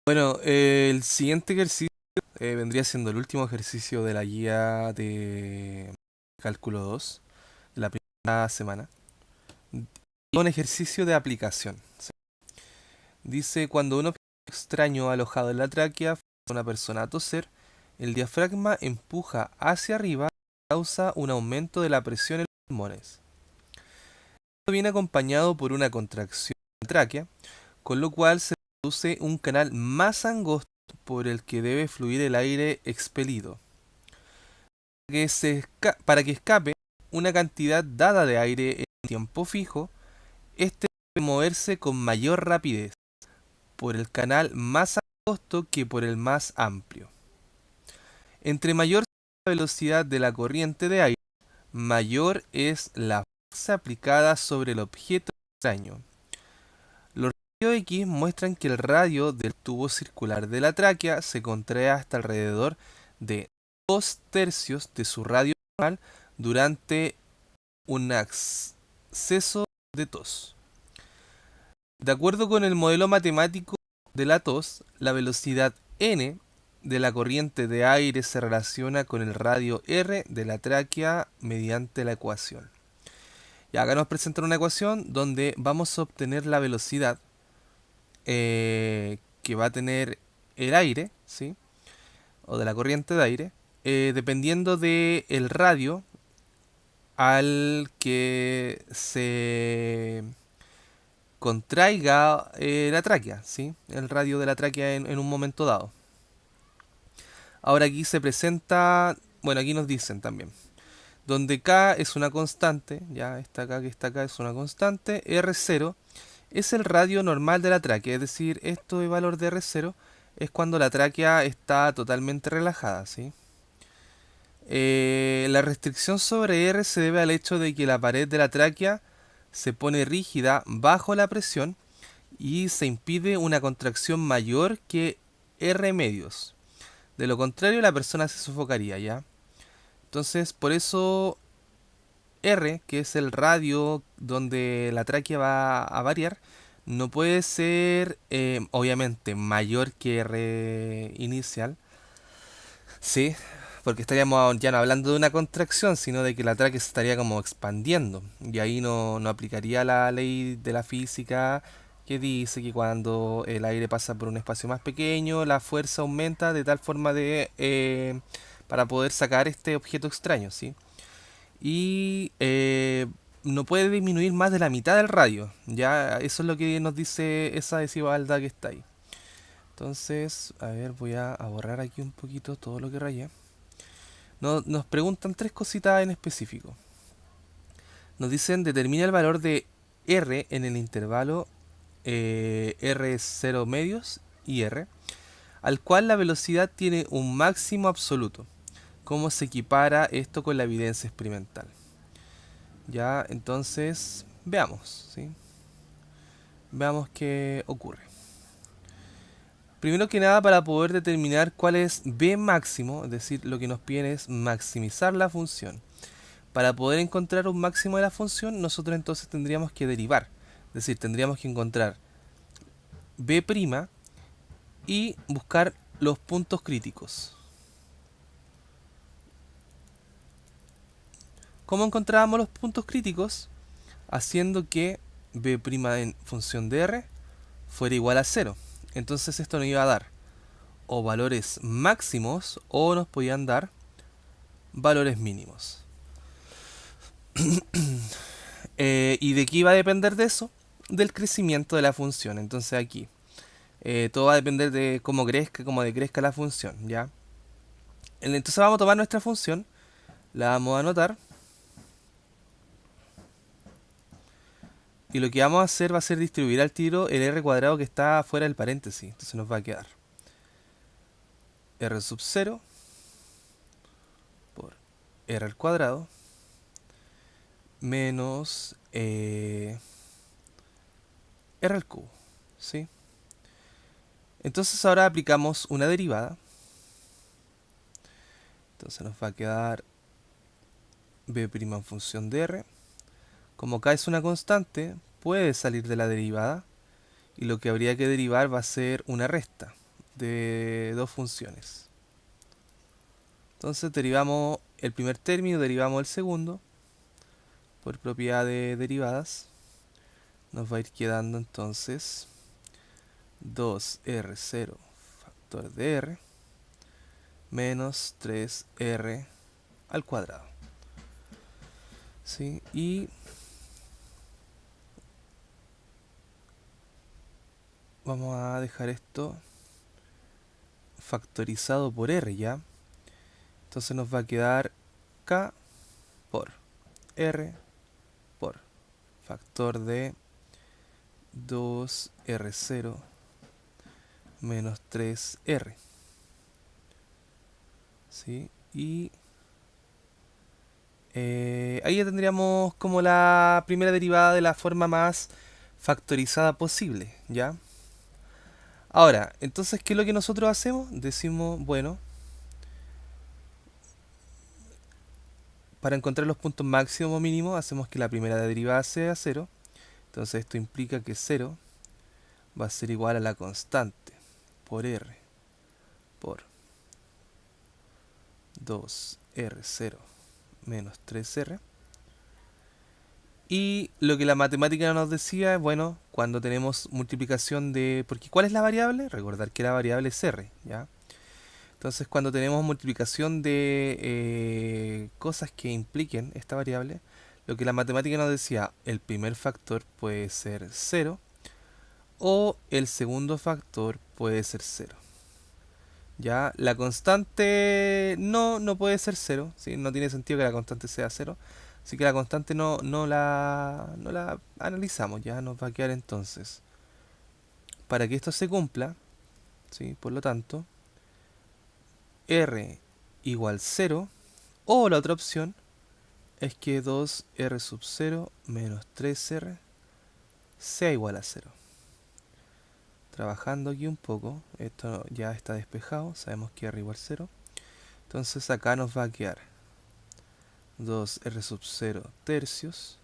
Bueno, el siguiente ejercicio vendría siendo el último ejercicio de la guía de cálculo 2 de la primera semana. Un ejercicio de aplicación. ¿Sí? Dice, cuando un objeto extraño alojado en la tráquea forza a una persona a toser, el diafragma empuja hacia arriba y causa un aumento de la presión en los pulmones. Esto viene acompañado por una contracción de la tráquea, con lo cual se produce un canal más angosto por el que debe fluir el aire expelido. Para que escape una cantidad dada de aire en tiempo fijo, este debe moverse con mayor rapidez por el canal más angosto que por el más amplio. Entre mayor sea la velocidad de la corriente de aire, mayor es la fuerza aplicada sobre el objeto extraño. Los rayos X muestran que el radio del tubo circular de la tráquea se contrae hasta alrededor de 2/3 de su radio normal durante un acceso de tos. De acuerdo con el modelo matemático de la tos, la velocidad n de la corriente de aire se relaciona con el radio r de la tráquea mediante la ecuación. Y acá nos presentan una ecuación donde vamos a obtener la velocidad que va a tener el aire, ¿sí? O de la corriente de aire, dependiendo del radio al que se contraiga la tráquea, ¿sí? El radio de la tráquea en un momento dado. Ahora aquí se presenta, bueno, aquí nos dicen también, donde K es una constante, ya esta K que está acá es una constante, R0 es el radio normal de la tráquea, es decir, esto de valor de R0 es cuando la tráquea está totalmente relajada, ¿sí? La restricción sobre R se debe al hecho de que la pared de la tráquea se pone rígida bajo la presión y se impide una contracción mayor que R medios. De lo contrario, la persona se sofocaría, ¿ya? Entonces, por eso R, que es el radio donde la tráquea va a variar, no puede ser, obviamente, mayor que R inicial, ¿sí? Porque estaríamos ya no hablando de una contracción, sino de que la tráquea se estaría como expandiendo. Y ahí no aplicaría la ley de la física que dice que cuando el aire pasa por un espacio más pequeño, la fuerza aumenta de tal forma para poder sacar este objeto extraño, ¿sí? Y no puede disminuir más de la mitad del radio. Ya, eso es lo que nos dice esa desigualdad que está ahí. Entonces, a ver, voy a borrar aquí un poquito todo lo que rayé. Nos preguntan tres cositas en específico. Nos dicen determina el valor de R en el intervalo R0 medios y R, al cual la velocidad tiene un máximo absoluto. ¿Cómo se equipara esto con la evidencia experimental? Ya, entonces, veamos, ¿sí? Veamos qué ocurre. Primero que nada, para poder determinar cuál es B máximo, es decir, lo que nos piden es maximizar la función. Para poder encontrar un máximo de la función, nosotros entonces tendríamos que derivar. Es decir, tendríamos que encontrar B' y buscar los puntos críticos. ¿Cómo encontrábamos los puntos críticos? Haciendo que B' en función de R fuera igual a 0. Entonces esto nos iba a dar o valores máximos o nos podían dar valores mínimos. ¿Y de qué iba a depender de eso? Del crecimiento de la función. Entonces aquí todo va a depender de cómo decrezca la función, ¿ya? Entonces vamos a tomar nuestra función, la vamos a anotar y lo que vamos a hacer va a ser distribuir al tiro el r cuadrado que está fuera del paréntesis. Entonces nos va a quedar r sub 0 por r al cuadrado menos r al cubo, ¿sí? Entonces ahora aplicamos una derivada. Entonces nos va a quedar b' en función de r. Como k es una constante, puede salir de la derivada y lo que habría que derivar va a ser una resta. de dos funciones. Entonces derivamos el primer término, derivamos el segundo por propiedad de derivadas. Nos va a ir quedando entonces 2r0 factor de r menos 3r al cuadrado. ¿Sí? Y vamos a dejar esto factorizado por r ya. Entonces nos va a quedar k por r por factor de 2r0 menos 3r. ¿Sí? Y ahí ya tendríamos como la primera derivada de la forma más factorizada posible, ¿ya? Ahora, entonces, ¿qué es lo que nosotros hacemos? Decimos, bueno, para encontrar los puntos máximos o mínimos, hacemos que la primera derivada sea 0. Entonces esto implica que 0 va a ser igual a la constante por r por 2r0 menos 3r. Y lo que la matemática nos decía es, bueno, cuando tenemos multiplicación de... Porque ¿cuál es la variable? Recordar que la variable es r, ¿ya? Entonces cuando tenemos multiplicación de cosas que impliquen esta variable, lo que la matemática nos decía, el primer factor puede ser 0 o el segundo factor puede ser 0. Ya, la constante no puede ser 0, ¿sí? No tiene sentido que la constante sea 0. Así que la constante no la analizamos, ya nos va a quedar entonces. Para que esto se cumpla, ¿sí? Por lo tanto, r igual 0, o la otra opción es que 2r sub 0 menos 3r sea igual a 0. Trabajando aquí un poco, esto ya está despejado, sabemos que r igual 0. Entonces acá nos va a quedar 2r sub 0 tercios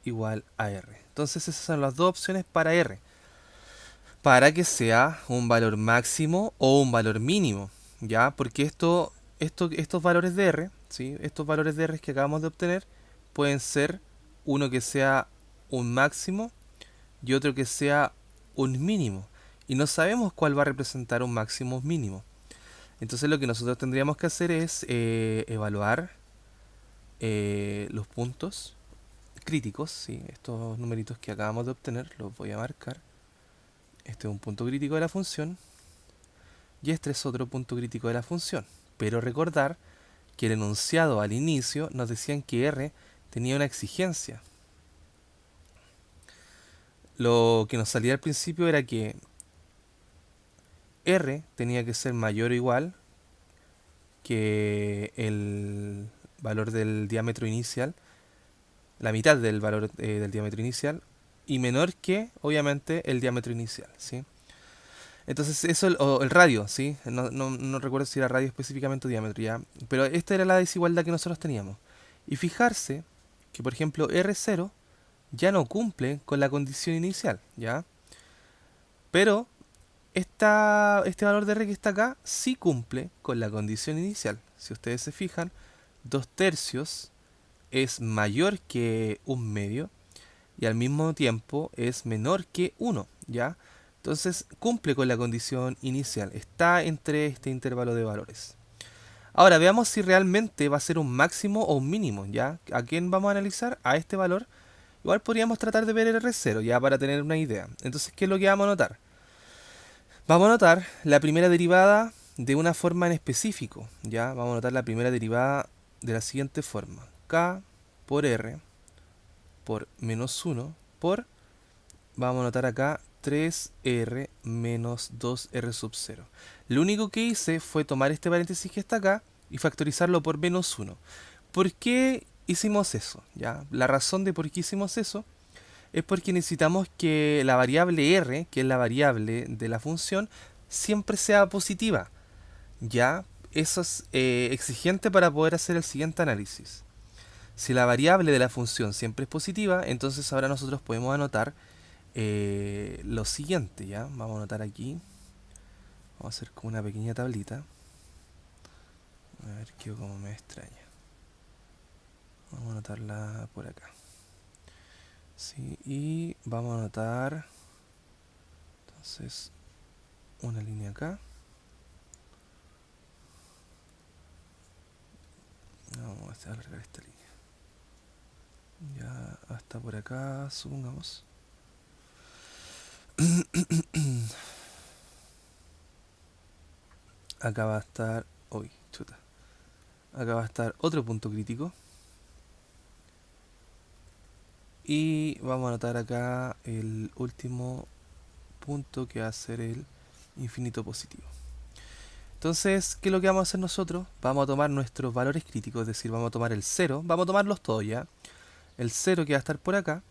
igual a r. Entonces esas son las dos opciones para r. Para que sea un valor máximo o un valor mínimo, ¿ya? Porque estos valores de r, ¿sí? Estos valores de r que acabamos de obtener pueden ser uno que sea un máximo y otro que sea un mínimo. Y no sabemos cuál va a representar un máximo o un mínimo. Entonces lo que nosotros tendríamos que hacer es evaluar los puntos críticos, ¿sí? Estos numeritos que acabamos de obtener los voy a marcar. Este es un punto crítico de la función y este es otro punto crítico de la función. Pero recordar que el enunciado al inicio nos decían que r tenía una exigencia. Lo que nos salía al principio era que r tenía que ser mayor o igual que el valor del diámetro inicial, la mitad del valor del diámetro inicial, y menor que, obviamente, el diámetro inicial, ¿sí? Entonces eso, o el radio, ¿sí? No recuerdo si era radio específicamente o diámetro, ¿ya? Pero esta era la desigualdad que nosotros teníamos. Y fijarse que, por ejemplo, R0 ya no cumple con la condición inicial, ¿ya? Pero este valor de R que está acá sí cumple con la condición inicial. Si ustedes se fijan, 2 tercios es mayor que un medio y al mismo tiempo es menor que 1, ¿ya? Entonces cumple con la condición inicial, está entre este intervalo de valores. Ahora veamos si realmente va a ser un máximo o un mínimo, ¿ya? ¿A quién vamos a analizar? A este valor. Igual podríamos tratar de ver el R0, ya para tener una idea. Entonces, ¿qué es lo que vamos a notar? Vamos a notar la primera derivada de una forma en específico, ¿ya? Vamos a notar la primera derivada de la siguiente forma. K por R por menos 1 por, vamos a notar acá, 3r menos 2r sub 0. Lo único que hice fue tomar este paréntesis que está acá y factorizarlo por menos 1. ¿Por qué hicimos eso? ¿Ya? La razón de por qué hicimos eso es porque necesitamos que la variable r, que es la variable de la función, siempre sea positiva. ¿Ya? Eso es exigente para poder hacer el siguiente análisis. Si la variable de la función siempre es positiva, entonces ahora nosotros podemos anotar lo siguiente, ¿ya? Vamos a anotar aquí Vamos a hacer como una pequeña tablita. A ver, quedó como me extraña. Vamos a anotarla por acá. Sí, y vamos a anotar entonces una línea acá. Vamos a alargar esta línea. Ya hasta por acá, supongamos. Acá va a estar... Uy, chuta. Acá va a estar otro punto crítico. Y vamos a anotar acá el último punto que va a ser el infinito positivo. Entonces, ¿qué es lo que vamos a hacer nosotros? Vamos a tomar nuestros valores críticos, es decir, vamos a tomar el 0, vamos a tomarlos todos ya. El 0 que va a estar por acá,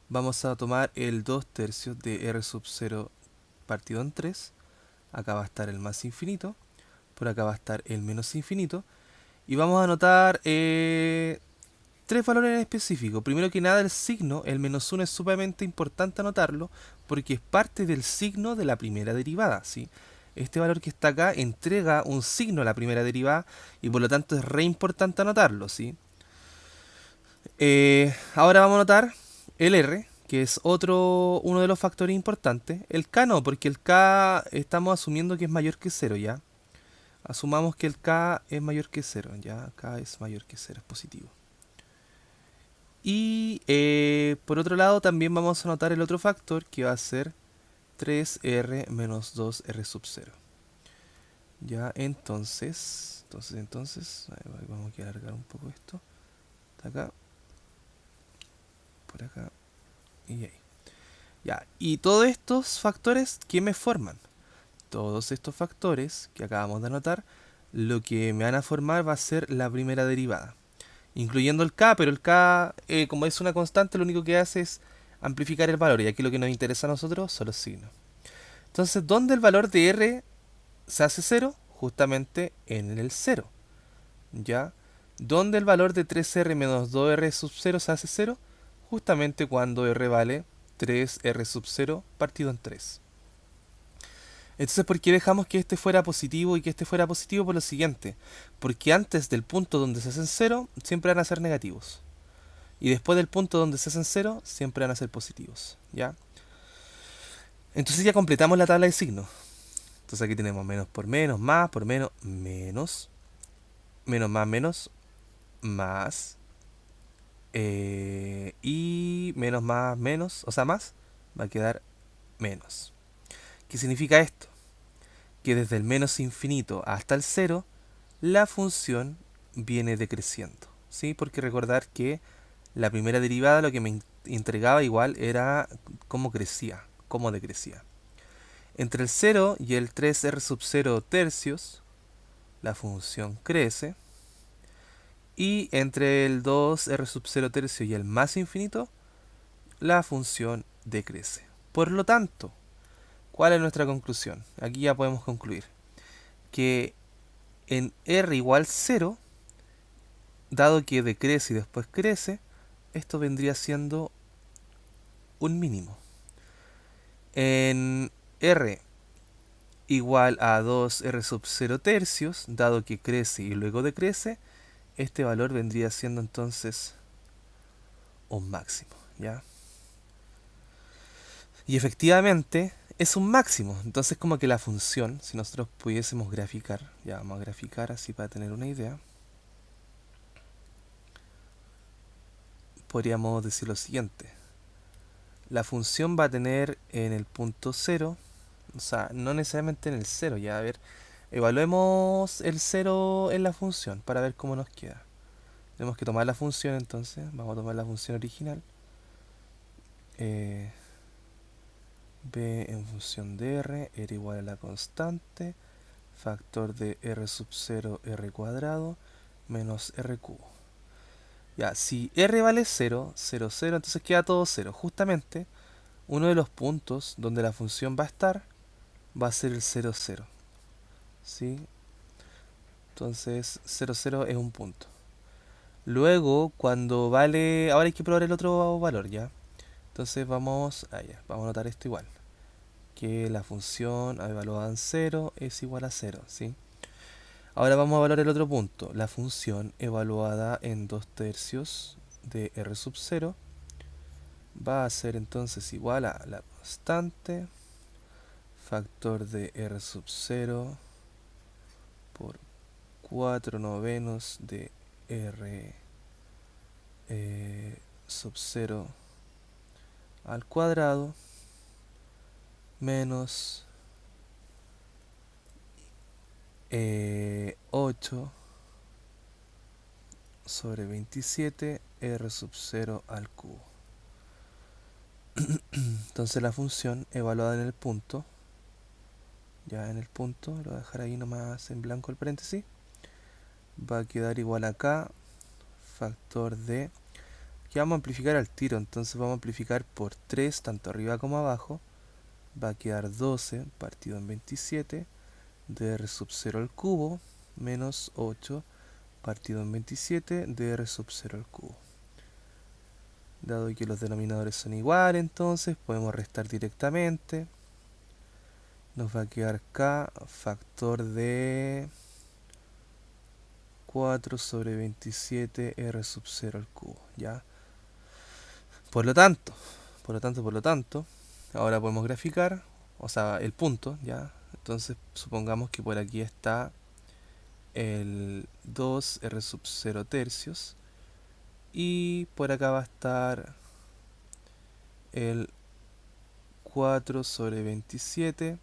vamos a tomar el 2 tercios de r sub 0 partido en 3. Acá va a estar el más infinito, por acá va a estar el menos infinito. Y vamos a anotar tres valores en específico. Primero que nada, el signo, el menos 1 es sumamente importante anotarlo porque es parte del signo de la primera derivada, ¿sí? Este valor que está acá entrega un signo a la primera derivada y por lo tanto es re importante anotarlo, ¿sí? Ahora vamos a anotar el R, que es uno de los factores importantes. El K no, porque el K estamos asumiendo que es mayor que 0, ¿ya? Asumamos que el K es mayor que 0, ¿ya? K es mayor que 0, es positivo. Y por otro lado también vamos a anotar el otro factor que va a ser 3r menos 2r sub 0. Ya, entonces, vamos a alargar un poco esto. De acá, por acá y ahí. Ya, y todos estos factores, ¿qué me forman? Todos estos factores que acabamos de anotar, lo que me van a formar va a ser la primera derivada, incluyendo el k, pero el k, como es una constante, lo único que hace es amplificar el valor, y aquí lo que nos interesa a nosotros son los signos. Entonces, ¿dónde el valor de r se hace 0? Justamente en el 0. ¿Ya? ¿Dónde el valor de 3r menos 2r sub 0 se hace 0? Justamente cuando r vale 3r sub 0 partido en 3. Entonces, ¿por qué dejamos que este fuera positivo y que este fuera positivo? Por lo siguiente. Porque antes del punto donde se hacen 0, siempre van a ser negativos. Y después del punto donde se hacen 0, siempre van a ser positivos. ¿Ya? Entonces ya completamos la tabla de signos. Entonces aquí tenemos menos por menos, más por menos, menos. Menos más menos, más. Y menos más menos, o sea más, va a quedar menos. ¿Qué significa esto? Que desde el menos infinito hasta el cero, la función viene decreciendo. ¿Sí? Porque recordar que la primera derivada lo que me entregaba igual era cómo crecía, cómo decrecía. Entre el 0 y el 3r sub 0 tercios, la función crece. Y entre el 2r sub 0 tercio y el más infinito, la función decrece. Por lo tanto, ¿cuál es nuestra conclusión? Aquí ya podemos concluir que en r igual 0, dado que decrece y después crece, esto vendría siendo un mínimo. En r igual a 2r sub 0 tercios, dado que crece y luego decrece, este valor vendría siendo entonces un máximo, ¿ya? Y efectivamente es un máximo. Entonces como que la función, si nosotros pudiésemos graficar, ya vamos a graficar así para tener una idea, podríamos decir lo siguiente. La función va a tener en el punto 0, o sea, no necesariamente en el 0, ya a ver, evaluemos el 0 en la función para ver cómo nos queda. Tenemos que tomar la función entonces, vamos a tomar la función original. B en función de r era igual a la constante, factor de r sub 0 r cuadrado menos r cubo. Ya, si r vale 0, 0, 0, entonces queda todo 0. Justamente, uno de los puntos donde la función va a estar va a ser el 0, 0. ¿Sí? Entonces, 0, 0 es un punto. Luego, cuando vale... Ahora hay que probar el otro valor, ¿ya? Entonces vamos... vamos a anotar esto igual. que la función evaluada en 0 es igual a 0, ¿sí? Ahora vamos a evaluar el otro punto. La función evaluada en 2/3 de r sub 0 va a ser entonces igual a la constante factor de r sub 0 por 4/9 de r sub 0 al cuadrado menos 8 sobre 27 r sub 0 al cubo. Entonces la función evaluada en el punto, ya en el punto, lo voy a dejar ahí nomás en blanco el paréntesis, va a quedar igual acá, factor de, que vamos a amplificar al tiro, entonces vamos a amplificar por 3 tanto arriba como abajo, va a quedar 12 partido en 27 de r sub 0 al cubo menos 8 partido en 27 de r sub 0 al cubo. Dado que los denominadores son iguales, entonces podemos restar directamente. Nos va a quedar acá factor de 4 sobre 27 r sub 0 al cubo, ¿ya? Por lo tanto, ahora podemos graficar, o sea, el punto, ¿ya? Entonces supongamos que por aquí está el 2 r sub 0 tercios y por acá va a estar el 4 sobre 27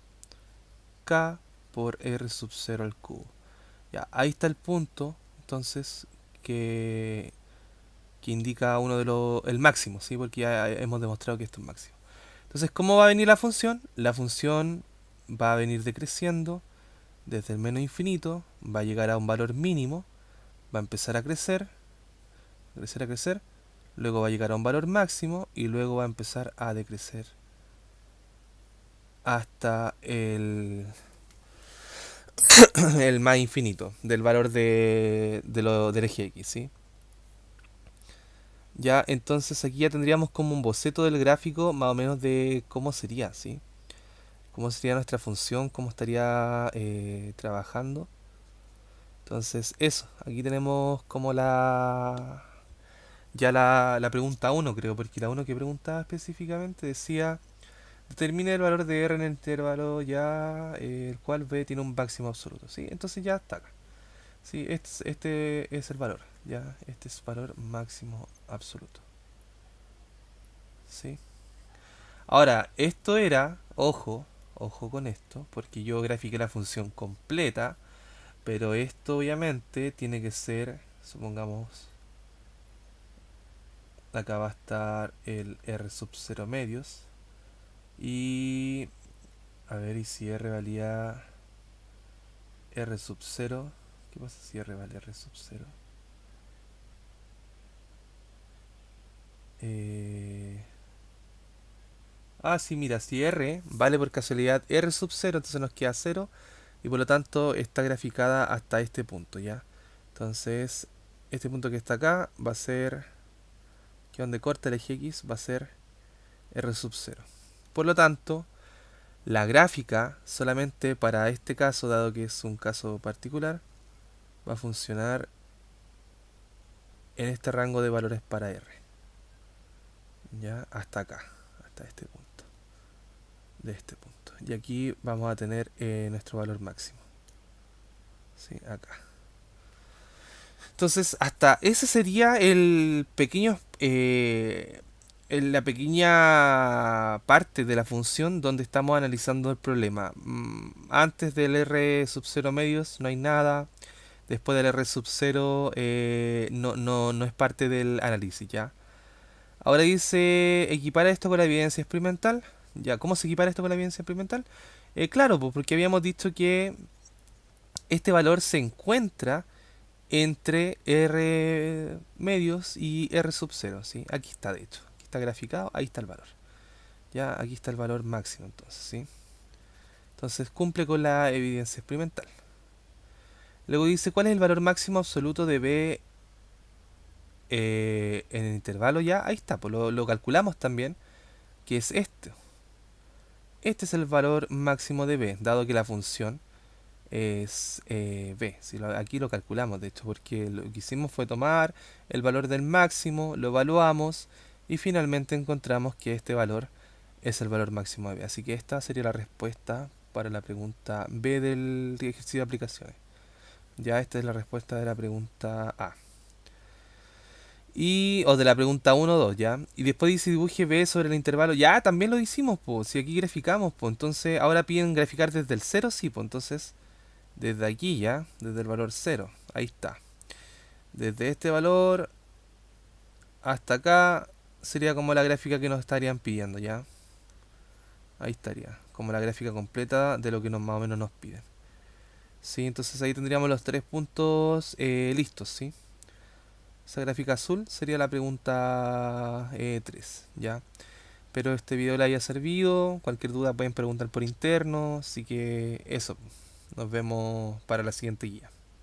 k por r sub 0 al cubo. Ya, ahí está el punto, entonces, que indica uno de el máximo, ¿sí? Porque ya hemos demostrado que esto es máximo. Entonces, ¿cómo va a venir la función? La función va a venir decreciendo desde el menos infinito, va a llegar a un valor mínimo, va a empezar a crecer, a crecer, luego va a llegar a un valor máximo y luego va a empezar a decrecer hasta el más infinito del valor del eje X, ¿sí? Ya, entonces aquí ya tendríamos como un boceto del gráfico más o menos de cómo sería, ¿sí? Cómo sería nuestra función, cómo estaría trabajando. Entonces eso, aquí tenemos como la pregunta uno, creo, porque la uno que preguntaba específicamente decía: determine el valor de r en el intervalo ya, el cual b tiene un máximo absoluto, ¿sí? Entonces ya está acá. Sí, este es el valor, ya, este es valor máximo absoluto, ¿sí? Ahora, esto era, ojo con esto, porque yo grafiqué la función completa, pero esto obviamente tiene que ser, supongamos, acá va a estar el r sub 0 medios, y a ver, y si r valía r sub 0, ¿qué pasa si r vale r sub 0? Sí, mira, si r vale por casualidad r sub 0, entonces nos queda 0 y por lo tanto está graficada hasta este punto, ¿ya? Entonces, este punto que está acá va a ser, que donde corta el eje X, va a ser r sub 0. Por lo tanto, la gráfica solamente para este caso, dado que es un caso particular, va a funcionar en este rango de valores para r, ¿ya? Hasta acá, hasta este punto, de este punto. Y aquí vamos a tener nuestro valor máximo, ¿sí? Acá. Entonces, hasta ese sería el pequeño, la pequeña parte de la función donde estamos analizando el problema. Antes del r sub 0 medios no hay nada. Después del r sub 0 no es parte del análisis, ¿ya? Ahora dice, equipara esto con la evidencia experimental. Ya, ¿cómo se equipara esto con la evidencia experimental? Claro, pues porque habíamos dicho que este valor se encuentra entre R medios y R sub 0, ¿sí? Aquí está, de hecho. Aquí está graficado, ahí está el valor. Ya, aquí está el valor máximo, entonces, ¿sí? Entonces cumple con la evidencia experimental. Luego dice, ¿cuál es el valor máximo absoluto de B en el intervalo? Ya, ahí está, pues lo calculamos también, que es este. este es el valor máximo de b, dado que la función es b. Si aquí lo calculamos, de hecho, porque lo que hicimos fue tomar el valor del máximo, lo evaluamos y finalmente encontramos que este valor es el valor máximo de b. Así que esta sería la respuesta para la pregunta b del ejercicio de aplicaciones. Ya esta es la respuesta de la pregunta A. O de la pregunta 1 o 2, ¿ya? Y después dice dibuje B sobre el intervalo. Ya, también lo hicimos, pues. Si aquí graficamos, pues. Entonces, ahora piden graficar desde el cero, sí, pues. Entonces, desde aquí ya, desde el valor cero. Ahí está. Desde este valor hasta acá sería como la gráfica que nos estarían pidiendo, ¿ya? Ahí estaría. Como la gráfica completa de lo que más o menos nos piden. Sí, entonces ahí tendríamos los tres puntos listos, ¿sí? Esa gráfica azul sería la pregunta 3, ¿ya? Espero este video les haya servido. Cualquier duda pueden preguntar por interno. Así que eso. Nos vemos para la siguiente guía.